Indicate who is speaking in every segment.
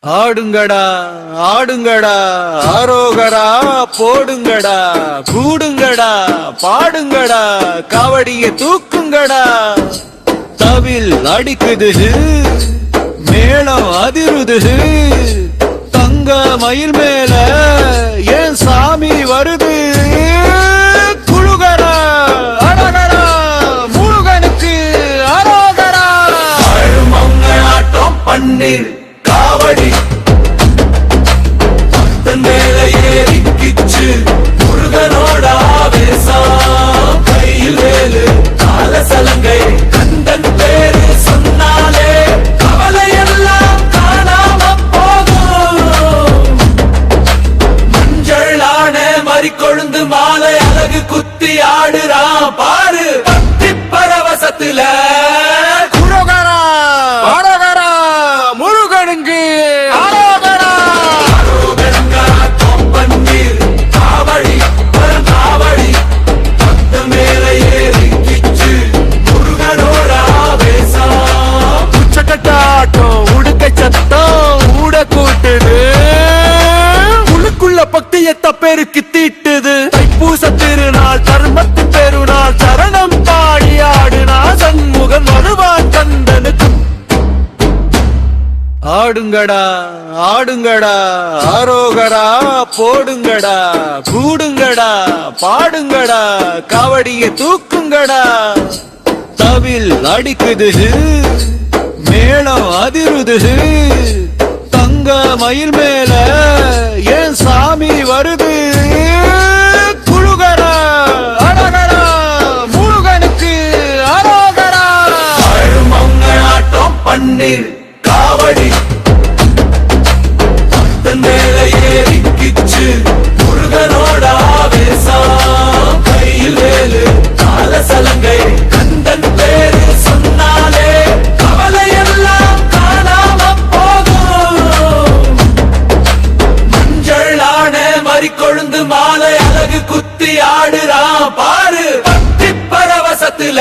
Speaker 1: ஆடுங்கடா ஆடுங்கடா ஆரோகரா போடுங்கடா கூடுங்கடா பாடுங்கடா காவடிய தூக்குங்கடா தவில் அடிக்குது மேளம் அதிருது தங்க மயில் மேல ஏன் சாமி வருது குழுகரா அழகரா முருகனுக்கு அரோகரா
Speaker 2: அழுமங்களாட்டம் பன்னீர் காவடி பக்தன் மேல ஏறிக்கிச்சு முருகனோட ஆவேசம் கையில் வேலு கால சலங்கை கந்தன் பேரு சொன்னாலே கவலை எல்லாம் காணாம போகும் மஞ்சளான மறிக்கொழுந்து மாலை அழகு குத்தி ஆடுறான் பாரு பக்தி பரவசத்துல
Speaker 1: பெருக்கு தீட்டுது தைப்பூச திருநாள் தர்மத்து பெருநாள் சரணம் பாடி ஆடுனா சண்முகன் வருவான் கந்தனுக்கு ஆடுங்கடா ஆடுங்கடா ஆரோகரா போடுங்கடா கூடுங்கடா பாடுங்கடா காவடிய தூக்குங்கடா தவில் அடிக்குது மேளம் அதிருது தங்க மயில் மேல ஏன் சாமி வருது குழுகரா அழகரா முருகனுக்கு அரோகரா
Speaker 2: அழுமங்களாட்டம் பன்னீர் காவடி பக்தன் மேல ஏறிக்கிச்சு முருகனோட ஆவேசம் கையில் வேலு கால சலங்கை கந்தன் பேரு சொன்னாலே கவலை எல்லாம் காணாம போகும் மஞ்சளான மறிக்கொழுந்து மாலை அழகு குத்தி ஆடுறான் பாரு பக்தி பரவசத்துல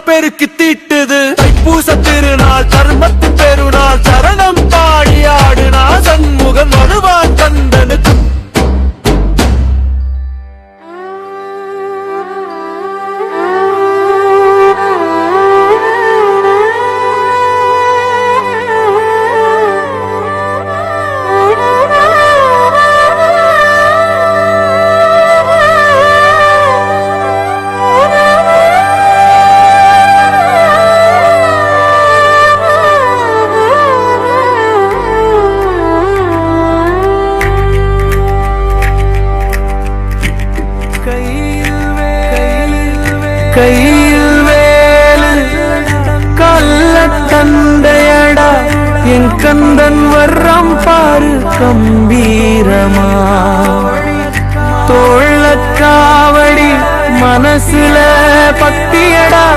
Speaker 1: பெருக்கு தீட்டுது தைப்பூச திருநாள் தர்மத்து பெருநாள் சரணம் பாடி ஆடுனா சண்முகன் வருவான் கந்தனுக்கு
Speaker 3: கையில் வேலு கல்ல தந்தையடா என் கந்தன் வர்றம் பாரு கம்பீரமா தோள்ள காவடி மனசுல பக்தியடா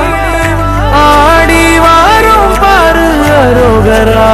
Speaker 3: ஆடி வாரும் பாரு அரோகரா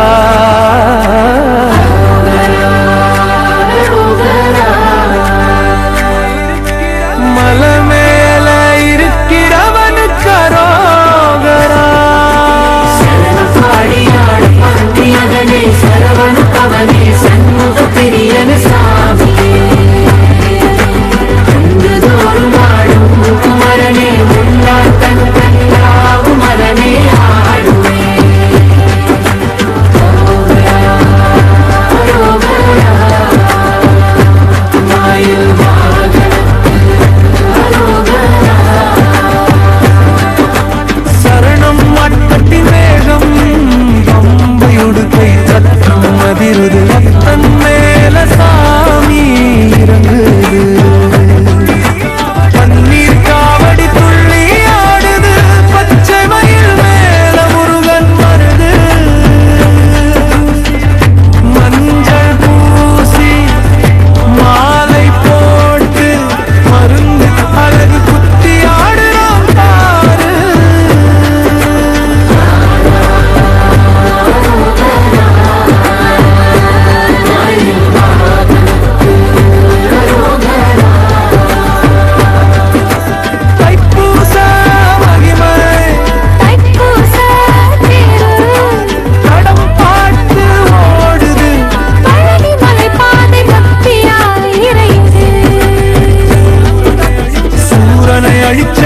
Speaker 1: அழிச்ச